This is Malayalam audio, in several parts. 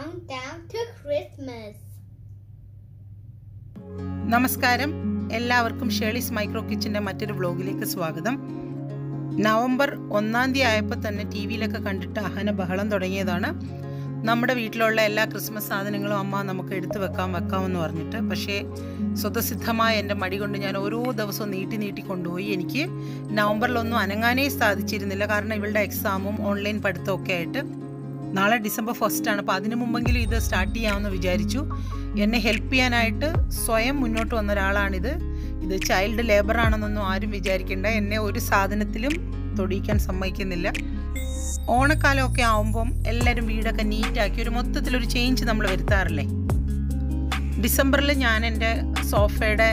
countdown to Christmas. നമസ്കാരം, എല്ലാവർക്കും ഷേർലീസ് മൈക്രോ കിച്ചൻ്റെ മറ്റൊരു വ്ലോഗിലേക്ക് സ്വാഗതം. നവംബർ 1-ാം തീയതി ആയപ്പോൾ തന്നെ ടി വിയിലൊക്കെ കണ്ടിട്ട് അഹന ബഹളം തുടങ്ങിയതാണ്. നമ്മുടെ വീട്ടിലുള്ള എല്ലാ ക്രിസ്മസ് സാധനങ്ങളും അമ്മ നമുക്ക് എടുത്തു വെക്കാമെന്ന് പറഞ്ഞിട്ട്. പക്ഷേ സ്വതസിദ്ധമായ എൻ്റെ മടി കൊണ്ട് ഞാൻ ഓരോ ദിവസവും നീട്ടി കൊണ്ടുപോയി. എനിക്ക് നവംബറിലൊന്നും അനങ്ങാനേ സാധിച്ചിരുന്നില്ല. കാരണം ഇവളുടെ എക്സാമും ഓൺലൈൻ പഠിത്തമൊക്കെ ആയിട്ട്. നാളെ ഡിസംബർ 1 ആണ്. അപ്പോൾ അതിനു മുമ്പെങ്കിലും ഇത് സ്റ്റാർട്ട് ചെയ്യാമെന്ന് വിചാരിച്ചു. എന്നെ ഹെൽപ്പ് ചെയ്യാനായിട്ട് സ്വയം മുന്നോട്ട് വന്ന ഒരാളാണിത്. ഇത് ചൈൽഡ് ലേബറാണെന്നൊന്നും ആരും വിചാരിക്കേണ്ട. എന്നെ ഒരു സാധനത്തിലും തൊടിയിക്കാൻ സമ്മതിക്കുന്നില്ല. ഓണക്കാലമൊക്കെ ആവുമ്പം എല്ലാവരും വീടൊക്കെ നീറ്റാക്കി ഒരു മൊത്തത്തിലൊരു ചേഞ്ച് നമ്മൾ വരുത്താറില്ലേ. ഡിസംബറിൽ ഞാൻ എൻ്റെ സോഫയുടെ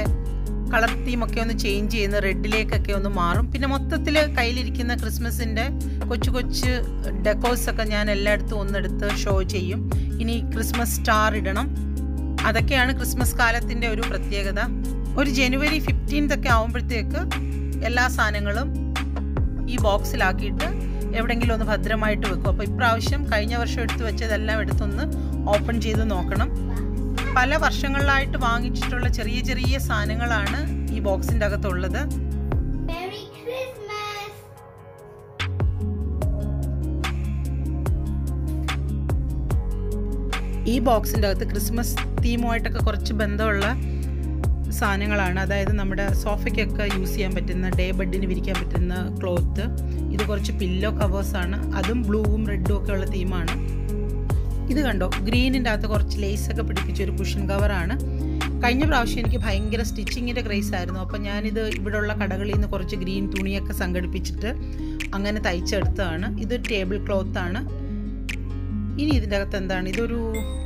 കളർ തീമൊക്കെ ഒന്ന് ചേഞ്ച് ചെയ്യുന്ന റെഡിലേക്കൊക്കെ ഒന്ന് മാറും. പിന്നെ മൊത്തത്തിൽ കയ്യിലിരിക്കുന്ന ക്രിസ്മസിൻ്റെ കൊച്ചു ഡെക്കോഴ്സൊക്കെ ഞാൻ എല്ലായിടത്തും ഒന്നെടുത്ത് ഷോ ചെയ്യും. ഇനി ക്രിസ്മസ് സ്റ്റാർ ഇടണം. അതൊക്കെയാണ് ക്രിസ്മസ് കാലത്തിൻ്റെ ഒരു പ്രത്യേകത. ഒരു ജനുവരി 15 ഒക്കെ ആകുമ്പോഴത്തേക്ക് എല്ലാ സാധനങ്ങളും ഈ ബോക്സിലാക്കിയിട്ട് എവിടെയെങ്കിലും ഒന്ന് ഭദ്രമായിട്ട് വെക്കും. അപ്പോൾ ഇപ്രാവശ്യം കഴിഞ്ഞ വർഷം എടുത്ത് വെച്ചതെല്ലാം എടുത്തൊന്ന് ഓപ്പൺ ചെയ്ത് നോക്കണം. പല വർഷങ്ങളിലായിട്ട് വാങ്ങിച്ചിട്ടുള്ള ചെറിയ സാധനങ്ങളാണ് ഈ ബോക്സിൻ്റെ അകത്തുള്ളത്. ഈ ബോക്സിൻ്റെ അകത്ത് ക്രിസ്മസ് തീമുമായിട്ടൊക്കെ കുറച്ച് ബന്ധമുള്ള സാധനങ്ങളാണ്. അതായത് നമ്മുടെ സോഫയ്ക്കൊക്കെ യൂസ് ചെയ്യാൻ പറ്റുന്ന, ഡേ ബെഡിന് വിരിക്കാൻ പറ്റുന്ന ക്ലോത്ത്. ഇത് കുറച്ച് പില്ലോ കവേഴ്സാണ്. അതും ബ്ലൂവും റെഡും ഒക്കെ ഉള്ള തീമാണ്. ഇത് കണ്ടോ, ഗ്രീനിൻ്റെ അകത്ത് കുറച്ച് ലേസൊക്കെ പിടിപ്പിച്ചൊരു കുഷൻ കവറാണ്. കഴിഞ്ഞ പ്രാവശ്യം എനിക്ക് ഭയങ്കര സ്റ്റിച്ചിങ്ങിൻ്റെ ക്രേസ് ആയിരുന്നു. അപ്പോൾ ഞാനിത് ഇവിടെയുള്ള കടകളിൽ നിന്ന് കുറച്ച് ഗ്രീൻ തുണിയൊക്കെ സംഘടിപ്പിച്ചിട്ട് അങ്ങനെ തയ്ച്ചെടുത്തതാണ്. ഇതൊരു ടേബിൾ ക്ലോത്താണ്. ഇനി ഇതിൻ്റെ അകത്ത് എന്താണ്? ഇതൊരു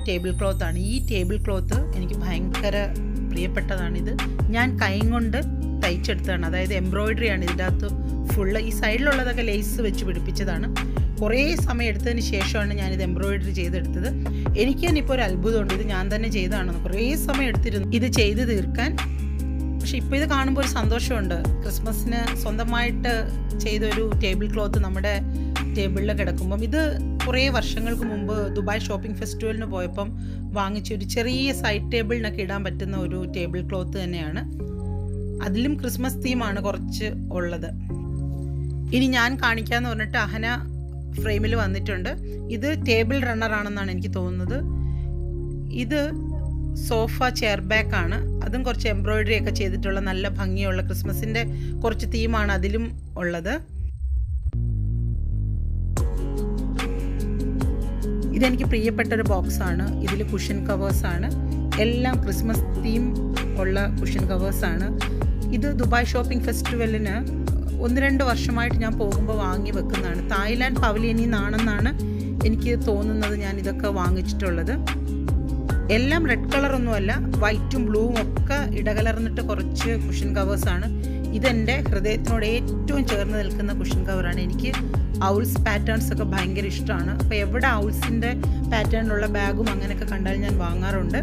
ടേബിൾ ക്ലോത്താണ്. ഈ ടേബിൾ ക്ലോത്ത് എനിക്ക് ഭയങ്കര പ്രിയപ്പെട്ടതാണിത്. ഞാൻ കൈ കൊണ്ട് തയ്ച്ചെടുത്തതാണ്. അതായത് എംബ്രോയിഡറിയാണ് ഇതിൻ്റെ അകത്ത് ഫുള്ള്. ഈ സൈഡിലുള്ളതൊക്കെ ലേസ് വെച്ച് പിടിപ്പിച്ചതാണ്. കുറേ സമയം എടുത്തതിന് ശേഷമാണ് ഞാനിത് എംബ്രോയിഡറി ചെയ്തെടുത്തത്. എനിക്ക് തന്നെ ഇപ്പോൾ ഒരു അത്ഭുതമുണ്ട്. ഇത് ഞാൻ തന്നെ ചെയ്തതാണെന്ന്. കുറേ സമയം എടുത്തിരുന്നു ഇത് ചെയ്ത് തീർക്കാൻ. പക്ഷെ ഇപ്പോൾ ഇത് കാണുമ്പോൾ ഒരു സന്തോഷമുണ്ട്. ക്രിസ്മസിന് സ്വന്തമായിട്ട് ചെയ്തൊരു ടേബിൾ ക്ലോത്ത് നമ്മുടെ ടേബിളിൽ കിടക്കുമ്പം. ഇത് കുറേ വർഷങ്ങൾക്ക് മുമ്പ് ദുബായ് ഷോപ്പിംഗ് ഫെസ്റ്റിവലിന് പോയപ്പം വാങ്ങിച്ചൊരു ചെറിയ സൈഡ് ടേബിളിനൊക്കെ ഇടാൻ പറ്റുന്ന ഒരു ടേബിൾ ക്ലോത്ത് തന്നെയാണ്. അതിലും ക്രിസ്മസ് തീമാണ് കുറച്ച് ഉള്ളത്. ഇനി ഞാൻ കാണിക്കാമെന്ന് പറഞ്ഞിട്ട് അഹന ഫ്രെയിമിൽ വന്നിട്ടുണ്ട്. ഇത് ടേബിൾ റണ്ണറാണെന്നാണ് എനിക്ക് തോന്നുന്നത്. ഇത് സോഫ ചെയർ ബാക്കാണ്. അതും കുറച്ച് എംബ്രോയിഡറി ഒക്കെ ചെയ്തിട്ടുള്ള നല്ല ഭംഗിയുള്ള ക്രിസ്മസിൻ്റെ കുറച്ച് തീമാണ് അതിലും ഉള്ളത്. ഇതെനിക്ക് പ്രിയപ്പെട്ടൊരു ബോക്സാണ്. ഇതിൽ കുഷൻ കവേഴ്സാണ്. എല്ലാം ക്രിസ്മസ് തീം ഉള്ള കുഷൻ കവേഴ്സാണ്. ഇത് ദുബായ് ഷോപ്പിംഗ് ഫെസ്റ്റിവലിന് 1-2 വർഷമായിട്ട് ഞാൻ പോകുമ്പോൾ വാങ്ങി വെക്കുന്നതാണ്. തായ്ലാൻഡ് പവലിയനിൽ നിന്നാണെന്നാണ് എനിക്ക് തോന്നുന്നത് ഞാൻ ഇതൊക്കെ വാങ്ങിച്ചിട്ടുള്ളത്. എല്ലാം റെഡ് കളറൊന്നുമല്ല, വൈറ്റും ബ്ലൂവും ഒക്കെ ഇടകലർന്നിട്ട് കുറച്ച് കുഷൻ കവേഴ്സാണ്. ഇതെൻ്റെ ഹൃദയത്തിനോട് ഏറ്റവും ചേർന്ന് നിൽക്കുന്ന കുഷൻ കവറാണ്. എനിക്ക് ഔൾസ് പാറ്റേൺസ് ഒക്കെ ഭയങ്കര ഇഷ്ടമാണ്. അപ്പോൾ എവിടെ ഔൾസിൻ്റെ പാറ്റേണിലുള്ള ബാഗും അങ്ങനെയൊക്കെ കണ്ടാൽ ഞാൻ വാങ്ങാറുണ്ട്.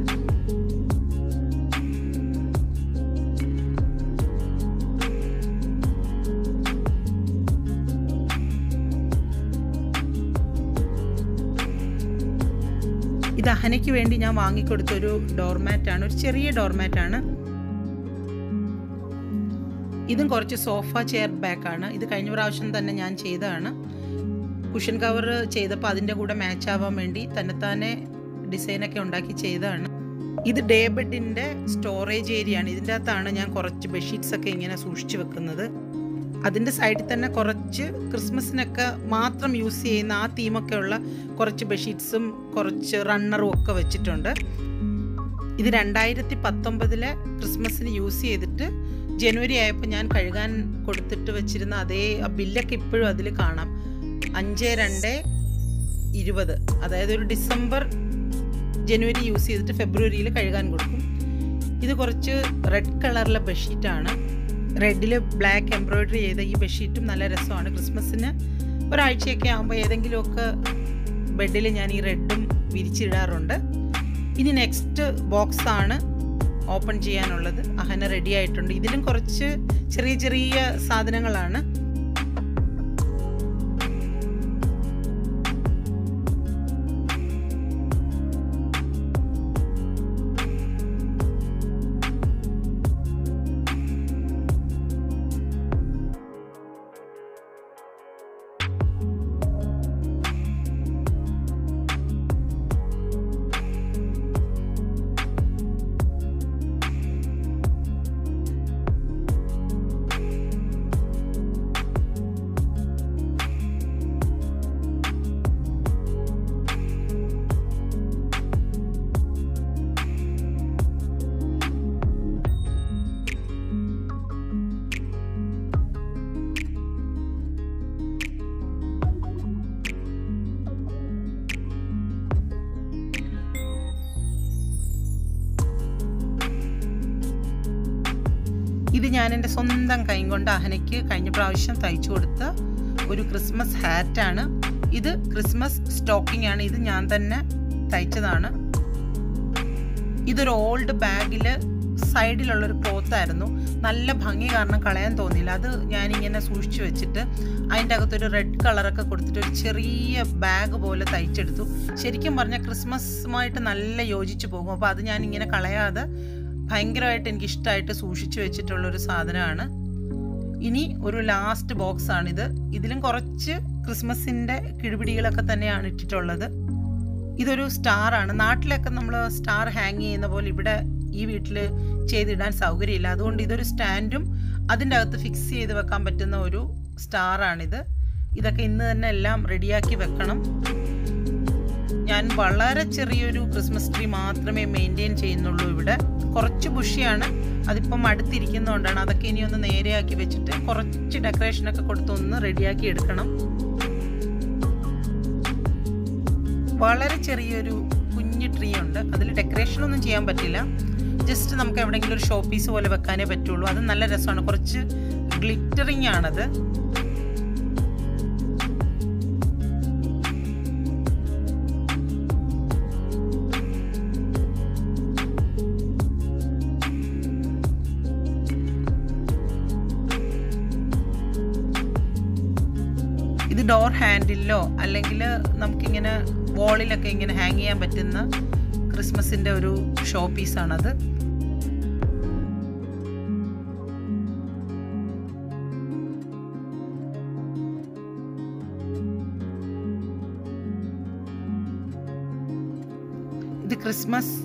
ഇത് അഹനയ്ക്ക് വേണ്ടി ഞാൻ വാങ്ങിക്കൊടുത്തൊരു ഡോർമാറ്റാണ്. ഒരു ചെറിയ ഡോർമാറ്റാണ്. ഇതും കുറച്ച് സോഫ ചെയർ ബാക്കാണ്. ഇത് കഴിഞ്ഞ പ്രാവശ്യം തന്നെ ഞാൻ ചെയ്തതാണ്. കുഷൻ കവർ ചെയ്തപ്പോൾ അതിൻ്റെ കൂടെ മാച്ച് ആവാൻ വേണ്ടി തന്നെത്താനെ ഡിസൈനൊക്കെ ഉണ്ടാക്കി ചെയ്തതാണ്. ഇത് ഡേ ബെഡിൻ്റെ സ്റ്റോറേജ് ഏരിയയാണ്. ഇതിൻ്റെ അകത്താണ് ഞാൻ കുറച്ച് ബെഡ്ഷീറ്റ്സൊക്കെ ഇങ്ങനെ സൂക്ഷിച്ച് വെക്കുന്നത്. അതിൻ്റെ സൈഡിൽ തന്നെ കുറച്ച് ക്രിസ്മസിനൊക്കെ മാത്രം യൂസ് ചെയ്യുന്ന ആ തീമൊക്കെ ഉള്ള കുറച്ച് ബെഡ്ഷീറ്റ്സും കുറച്ച് റണ്ണറും ഒക്കെ വെച്ചിട്ടുണ്ട്. ഇത് 2019 ക്രിസ്മസിന് യൂസ് ചെയ്തിട്ട് ജനുവരി ആയപ്പോൾ ഞാൻ കഴുകാൻ കൊടുത്തിട്ട് വെച്ചിരുന്ന അതേ ബില്ലൊക്കെ ഇപ്പോഴും അതിൽ കാണാം. 5/2/20, അതായത് ഒരു ഡിസംബർ ജനുവരി യൂസ് ചെയ്തിട്ട് ഫെബ്രുവരിയിൽ കഴുകാൻ കൊടുക്കും. ഇത് കുറച്ച് റെഡ് കളറിലെ ബെഡ്ഷീറ്റാണ്. റെഡിൽ ബ്ലാക്ക് എംബ്രോയിഡറി ചെയ്ത ഈ ബെഡ്ഷീറ്റും നല്ല രസമാണ്. ക്രിസ്മസിന് ഒരാഴ്ചയൊക്കെ ആകുമ്പോൾ ഏതെങ്കിലുമൊക്കെ ബെഡിൽ ഞാൻ ഈ റെഡും വിരിച്ചിടാറുണ്ട്. ഇനി നെക്സ്റ്റ് ബോക്സാണ് ഓപ്പൺ ചെയ്യാനുള്ളത്. അഹന റെഡി ആയിട്ടുണ്ട്. ഇതിലും കുറച്ച് ചെറിയ സാധനങ്ങളാണ്. ഞാൻ എൻ്റെ സ്വന്തം കൈ കൊണ്ട് അഹനയ്ക്ക് കഴിഞ്ഞ പ്രാവശ്യം തയ്ച്ചു കൊടുത്ത ഒരു ക്രിസ്മസ് ഹാറ്റാണ്. ഇത് ക്രിസ്മസ് സ്റ്റോക്കിംഗ് ആണ്. ഇത് ഞാൻ തന്നെ തയ്ച്ചതാണ്. ഇതൊരു ഓൾഡ് ബാഗിൽ സൈഡിലുള്ളൊരു ക്ലോത്തായിരുന്നു. നല്ല ഭംഗി കാരണം കളയാൻ തോന്നിയില്ല. അത് ഞാനിങ്ങനെ സൂക്ഷിച്ചു വെച്ചിട്ട് അതിൻ്റെ അകത്തൊരു റെഡ് കളറൊക്കെ കൊടുത്തിട്ട് ഒരു ചെറിയ ബാഗ് പോലെ തയ്ച്ചെടുത്തു. ശരിക്കും പറഞ്ഞാൽ ക്രിസ്മസുമായിട്ട് നല്ല യോജിച്ച് പോകും. അപ്പോൾ അത് ഞാനിങ്ങനെ കളയാതെ ഭയങ്കരമായിട്ട് എനിക്കിഷ്ടമായിട്ട് സൂക്ഷിച്ചു വെച്ചിട്ടുള്ളൊരു സാധനമാണ്. ഇനി ഒരു ലാസ്റ്റ് ബോക്സാണിത്. ഇതിലും കുറച്ച് ക്രിസ്മസിൻ്റെ കിഴിപിടികളൊക്കെ തന്നെയാണ് ഇട്ടിട്ടുള്ളത്. ഇതൊരു സ്റ്റാറാണ്. നാട്ടിലൊക്കെ നമ്മൾ സ്റ്റാർ ഹാങ് ചെയ്യുന്ന പോലെ ഇവിടെ ഈ വീട്ടിൽ ചെയ്തിടാൻ സൗകര്യമില്ല. അതുകൊണ്ട് ഇതൊരു സ്റ്റാൻഡും അതിൻ്റെ അകത്ത് ഫിക്സ് ചെയ്ത് വെക്കാൻ പറ്റുന്ന ഒരു സ്റ്റാറാണിത്. ഇതൊക്കെ ഇന്ന് തന്നെ എല്ലാം റെഡിയാക്കി വെക്കണം. ഞാൻ വളരെ ചെറിയൊരു ക്രിസ്മസ് ട്രീ മാത്രമേ മെയിൻറ്റെയിൻ ചെയ്യുന്നുള്ളൂ. ഇവിടെ കുറച്ച് ബുഷിയാണ്. അതിപ്പം അടുത്തിരിക്കുന്നതുകൊണ്ടാണ്. അതൊക്കെ ഇനി ഒന്ന് നേരെയാക്കി വെച്ചിട്ട് കുറച്ച് ഡെക്കറേഷനൊക്കെ കൊടുത്തൊന്ന് റെഡിയാക്കി എടുക്കണം. വളരെ ചെറിയൊരു കുഞ്ഞു ട്രീ ഉണ്ട്. അതിൽ ഡെക്കറേഷനൊന്നും ചെയ്യാൻ പറ്റില്ല. ജസ്റ്റ് നമുക്ക് എവിടെയെങ്കിലും ഒരു ഷോ പീസ് പോലെ വെക്കാനേ പറ്റുള്ളൂ. അത് നല്ല രസമാണ്. കുറച്ച് ഗ്ലിറ്ററിങ് ആണത്. ഇത് ഡോർ ഹാൻഡിലോ അല്ലെങ്കിൽ നമുക്കിങ്ങനെ വോളിലൊക്കെ ഇങ്ങനെ ഹാങ് ചെയ്യാൻ പറ്റുന്ന ക്രിസ്മസിൻ്റെ ഒരു ഷോ പീസാണത്. ഇത് ക്രിസ്മസ്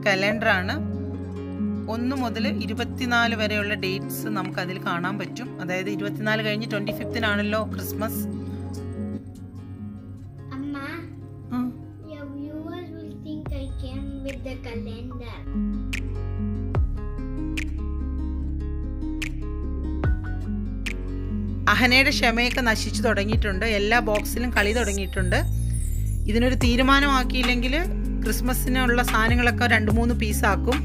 കലണ്ടറാണ്. 1 മുതൽ 24 വരെയുള്ള ഡേറ്റ്സ് നമുക്കതിൽ കാണാൻ പറ്റും. അതായത് 24 കഴിഞ്ഞ് 25-നാണല്ലോ Christmas. Your viewers will think I came with the calendar. അഹനയുടെ ക്ഷമയൊക്കെ നശിച്ചു തുടങ്ങിയിട്ടുണ്ട്. എല്ലാ ബോക്സിലും കളി തുടങ്ങിയിട്ടുണ്ട്. ഇതിനൊരു തീരുമാനമാക്കിയില്ലെങ്കിൽ ക്രിസ്മസിനുള്ള സാധനങ്ങളൊക്കെ 2-3 പീസാക്കും.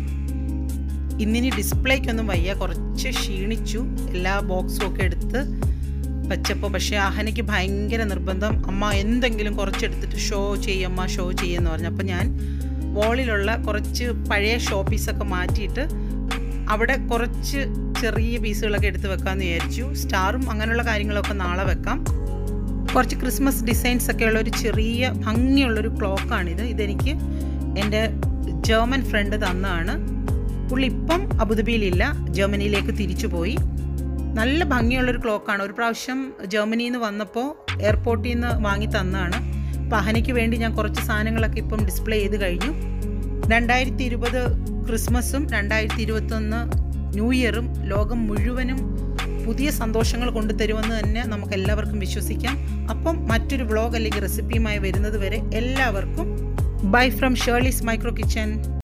ഇന്നിനി ഡിസ്പ്ലേക്കൊന്നും വയ്യ. കുറച്ച് ക്ഷീണിച്ചു എല്ലാ ബോക്സും ഒക്കെ എടുത്ത് വെച്ചപ്പോൾ. പക്ഷേ അഹനയ്ക്ക് ഭയങ്കര നിർബന്ധം, അമ്മ എന്തെങ്കിലും കുറച്ചെടുത്തിട്ട് ഷോ ചെയ്യമ്മ, ഷോ ചെയ്യുമെന്ന് പറഞ്ഞു. അപ്പോൾ ഞാൻ വോളിലുള്ള കുറച്ച് പഴയ ഷോ പീസൊക്കെ മാറ്റിയിട്ട് അവിടെ കുറച്ച് ചെറിയ പീസുകളൊക്കെ എടുത്ത് വെക്കാമെന്ന് വിചാരിച്ചു. സ്റ്റാറും അങ്ങനെയുള്ള കാര്യങ്ങളൊക്കെ നാളെ വെക്കാം. കുറച്ച് ക്രിസ്മസ് ഡിസൈൻസ് ഒക്കെ ഉള്ള ഒരു ചെറിയ ഭംഗിയുള്ളൊരു ക്ലോക്കാണിത്. ഇതെനിക്ക് എൻ്റെ ജർമ്മൻ ഫ്രണ്ട് തന്നതാണ്. പുള്ളി ഇപ്പം അബുദാബിയിലില്ല, ജർമ്മനിയിലേക്ക് തിരിച്ചു പോയി. നല്ല ഭംഗിയുള്ളൊരു ക്ലോക്കാണ്. ഒരു പ്രാവശ്യം ജർമ്മനിയിൽ നിന്ന് വന്നപ്പോൾ എയർപോർട്ടിൽ നിന്ന് വാങ്ങി തന്നതാണ്. അപ്പോൾ അഹനയ്ക്ക് വേണ്ടി ഞാൻ കുറച്ച് സാധനങ്ങളൊക്കെ ഇപ്പം ഡിസ്പ്ലേ ചെയ്ത് കഴിഞ്ഞു. 2020 ക്രിസ്മസും 2021 ന്യൂ ഇയറും ലോകം മുഴുവനും പുതിയ സന്തോഷങ്ങൾ കൊണ്ടുതരുമെന്ന് തന്നെ നമുക്ക് എല്ലാവർക്കും വിശ്വസിക്കാം. അപ്പം മറ്റൊരു വ്ളോഗ് അല്ലെങ്കിൽ റെസിപ്പിയുമായി വരുന്നത് വരെ എല്ലാവർക്കും bye from Shirley's micro kitchen.